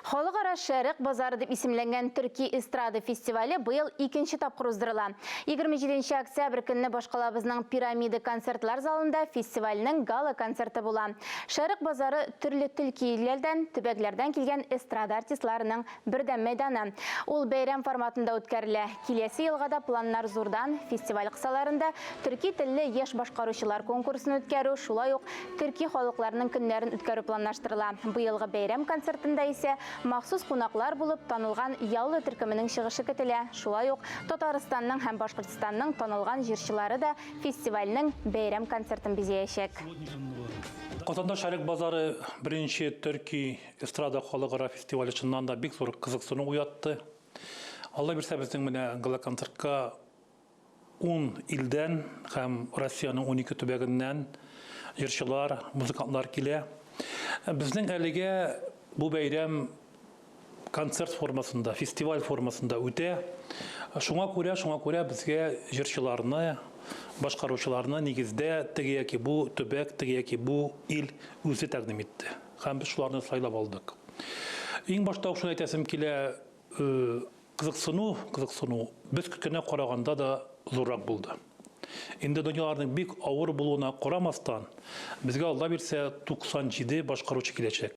Халыкара Шәрык базары дип исемләнгән Төрки эстрада фестивале быел 2нче тапкыр уздырыла. 27 октябрь көнне башкалабызның пирамида концертлар залында фестивальнең гала концерты була. Шәрык базары төрле тел киеләрдән, төбәкләрдән килгән эстрада артистларының бердәм мәйданы. Ул бәйрәм форматында үткәрелә. Киләсе елга да планнар зурдан. Фестиваль кысаларында төрки телле яшь башкаручылар конкурсын үткәрү, шулай ук төрки халыкларының көннәрен үткәрү планлаштырыла. Быелгы бәйрәм концертында исә махсус кунаклар булып танылган Яллы төркеменең чыгышы көтелә. Шулай ук Татарстанның һәм Башкортстанның танылган җырчылары да фестивальнең бәйрәм концертын бизәячәк. Казанда Шәрык базары беренче Төрки эстрада халыкара фестивале чыннан да бик зур кызыксыну уятты. Алла бирсә безнең менә гала концертка 10 илдән һәм Россиянең 12 төбәгеннән җырчылар, музыкантлар килә. Безнең әлегә бу бәйрәм концерт формасында, фестиваль формасында үтә. Шуңа күрә безгә җырчыларны, башкаручыларны нигездә теге яки бу төбәк, теге яки бу ил үзе тәкъдим итте. Һәм без шуларны сайлап алдык. Иң башта шуны әйтәсем килә, кызыксыну без көткәнгә караганда да зуррак булды. Инде дөньяларның бик авыр булуына карамастан, безгә Алла бирсә 97 башкаручы киләчәк.